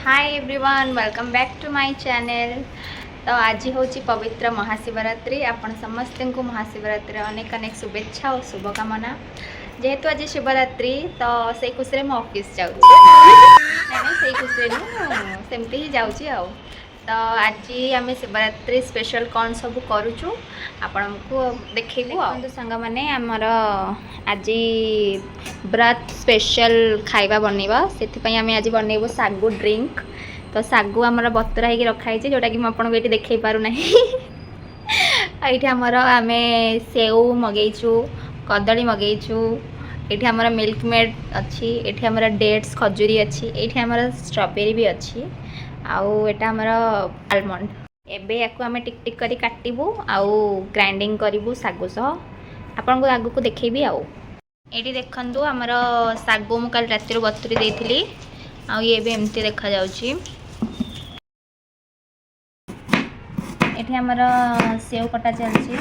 Hi everyone welcome back to my channel. तो आज हूँ पवित्र महाशिवरात्रि। आपण समस्त को महाशिवरात्रि अनेक अनेक शुभेच्छा और शुभकामना। जेहेतु आज शिवरात्रि तो से खुशी में ऑफिस जाऊँगी खुशी सेमती ही जाऊँगी आ। तो आज आम शिवरात्रि स्पेशल कौन सब करूँ आपण को देखू सांग मैंने आमर आज व्रत स्पेशल खाइबा बनवा से आम आज बनइबू सागु ड्रिंक। तो सागु आमर बतुरा होगी रखाई जोटा कि मुझे ये देखे पारना ये आमर आम सेव मगेचु कदली मगेचु ये आमर मिल्क मेड अच्छी ये आमर डेट्स खजूरी अच्छी ये आमर स्ट्रॉबेरी भी अच्छी आउ एटा आमर आलमंड। एबे याकू आम टिक टिक करी काटिबू आउ ग्राइंडिंग करिबू सागु सह आपन को आगु को देखेबी आउ। एटी देखंतु आमर सागु मु काल राति बतुरी देइथिली आउ ये भी एमती देखा जाउची। एटी आमर सेव कटा चलची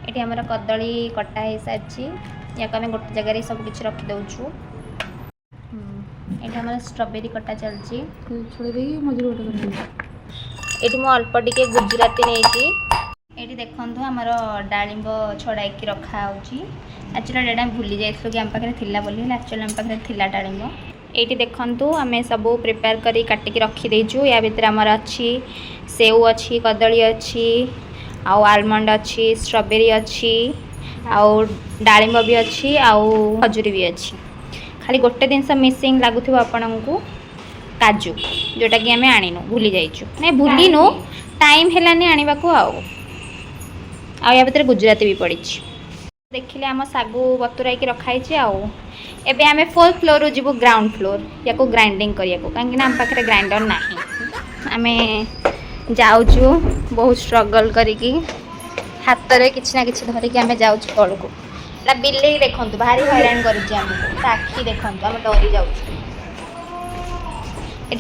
एटी आमर कदली कटा हे साची याक आम गोटे जगह सब किछि रखि दउछु। ये स्ट्रॉबेरी कटा चलची ये मु अल्प टिके गुजराती नहीं ये देखो आमर डालिंब छड़ाई रखा एक्चुअली डेटा भूली जाइए कि आम पाखे एक्चुअली आम पाखे थिला डालिंब। ये देखो आम सब प्रिपेयर करी काटिकी रखीदेचु। या भितर आमर अच्छी सेव अच्छी कदली अच्छी आउ आलमंड अच्छी स्ट्रॉबेरी अच्छी आउ डालिंब भी अच्छी आउ खजूरी भी अच्छी। खाली गोटे जिनस मिसिंग लगुव आपण को काजू जोटा कि आम आणीनु भूली जाइचु नहीं भूलिनु टाइम हेलानी आनिबा को आ या भितर गुजराती भी पड़ी देखिले आम सागु बतुराई रखाई आउ। एबे आम 4th फ्लोर जीवु ग्राउंड फ्लोर या को ग्राइंडिंग करिया को कहीं आम पाखे ग्राइंडर नाही आम जाऊचु बहुत स्ट्रगल करिकी हाथ रे किछि ना किछि धरिकी आम जाऊचु तळ को बिल्ली देखो भारी हैरान कर आखि देखो आम डरी जाऊँ।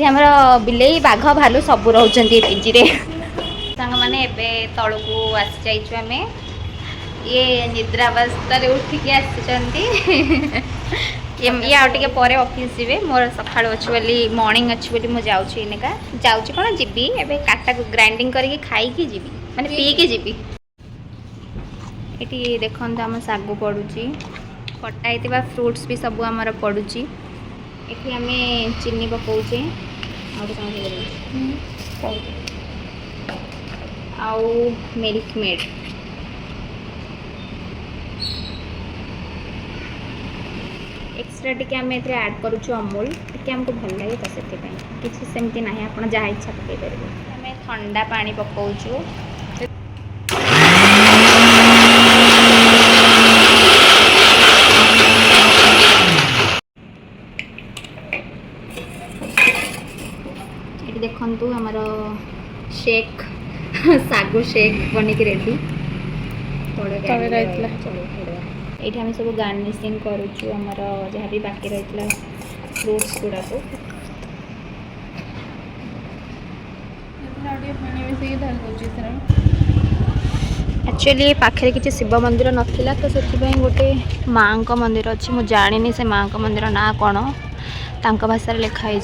आमर बिल्ली बाघ भालू सब रोचन पिंजी सांग मैंने तल को आसी जाइए आम ये निद्रावस्था उठिकी आसी ये आगे पर ऑफिस जी मोर सका अच्छी मॉर्निंग अच्छी बोली मुझे जाऊँगा जाऊँ कौन जी काटा को ग्राइंडिंग करके खाई जी मैंने पीकी जी। ये देखो आम सागु पड़ुची कटा फ्रूट्स भी सब आमर पड़ुची ये आम चीनी पकाउचे आउ मिल्क मेड एक्स्ट्रा टिके आम ए ऐड करुचु अमूल टिके हमको भल लगे तो से किसी सेमती ना आप जहाँ इच्छा पकई पारे। आम ठंडा पानी पकाउचु देखु आमर शेक सागु शेक बन की रेडी ये आम सब गार्निशिंग करुचु आमर जहाँ भी बाकी रही फ्रूट्स गुड़ाक एक्चुअली पाखे किसी शिव मंदिर नाला तो से गोटे माँ का मंदिर अच्छी मुझे जानी से माँ का मंदिर ना कौन तांका भाषा लिखाई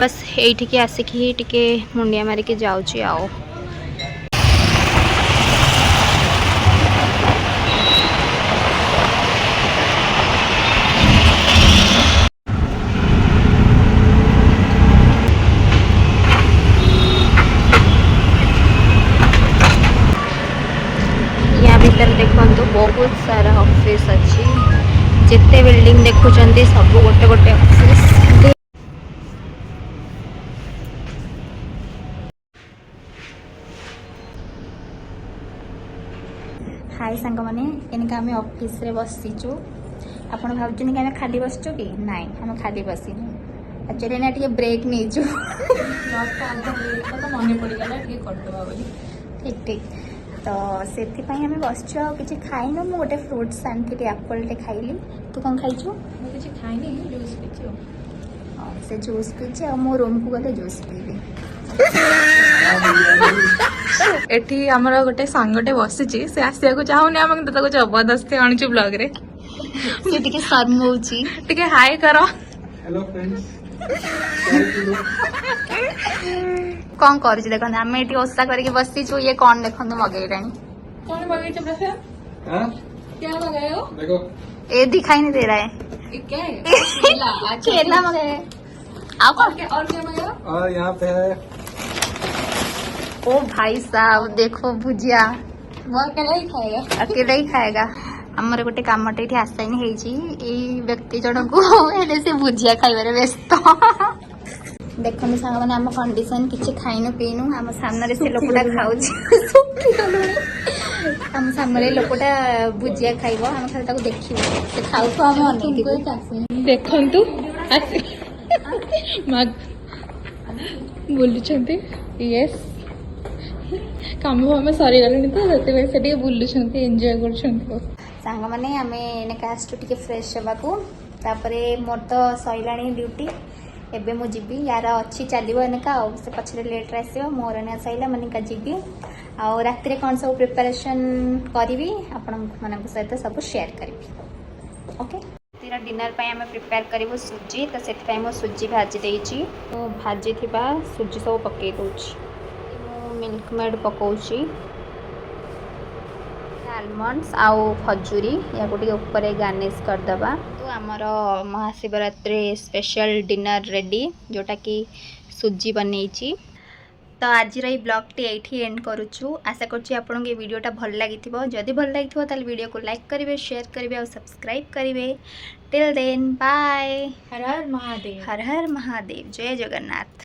बस ये आसिकी टिके मुंडिया मारिकी जाऊँगी आओ। या भीतर देखो बहुत सारा ऑफिस अच्छी जिते बिल्डिंग देखुं सब गोटे गोटे ऑफिस। हाय सांग मैंने इनका आम ऑफिस रे बसीचु आपड़ भावुन कि आम खाली बसचु कि नाई आम खाली बसीनु एक्चुअली ना टे ब्रेक नहीं मन पड़गला ठीक ठीक तो से आम बसचु आ कि खाइन मु गोटे फ्रुट्स आनी एप्पल टे खाइली तू कौन खाइचु किसी खाइनी जूस पीचु से जूस पीछे आ मो रूम को गले जूस पीबी एठी हमरा गोटे सांगटे बसिची से आसिया को चाहुनी हम त को जबरदस्ती आणिछु ब्लॉग रे से टिके शर्म होउची टिके हाय करो हेलो फ्रेंड्स कौन कर देखो आम ये ओषा करके बसीचु ये कौन देखो मगेलानी कौन बगीचा प्रसाद हाँ क्या मंगाए हो देखो ये दिखाई नहीं दे रहा है ये क्या है केला अच्छा केला मंगाए आप और क्या मंगाए हो और यहाँ पे है ओ भाई साहब देखो भुजिया वो अकेला ही खाएगा अकेला ही खाएगा आमर गोटे कमटे ये आसाइन हो व्यक्ति जनक से भुजिया खाइबार व्यस्त देखो सांग मैंने आम कंडीशन किसी खाइनु पीनु आम सामने से लोकटा खाऊ आम सामने लोकटा भुजिया खाइब आम खाली देखिए से खाऊ आम अनेक देखंतु बुलुचंती यस काम हम सरी गलनी तो से बुलुचंती एंजॉय करछंती सांग मैंने आम आसचु टे फ्रेश होगाकू मोर तो सैलाणी ड्यूटी एबे मु जीवी यार अच्छी चलो एनका से पछरे लेट आसो मोर एने सैला मनिका जीवी आउ राति कौन सब प्रिपरेशन करी आपण मान सहित सब शेयर करी ओके तेरा डिनर पे आम प्रिपेयर करूँ सुजी तो से सुजी भाजी देची तो भाजी थी सुजी सब पकई दूची मिल्क मेड पकाउची आलमंड्स आउ खजूरी या ऊपर गार्निश करदबा तो आमर महाशिवरात्रि स्पेशल डिनर रेडी जोटा कि सुजी बनई तो आज ब्लॉग टी ये एंड करुचु आशा करुँच आपको ये वीडियोटा भल लगी जदि भल लगी ताल वीडियो को लाइक करेंगे शेयर करेंगे और सब्सक्राइब करेंगे टिल देन बाय हर हर महादेव हर हर महादेव जय जगन्नाथ।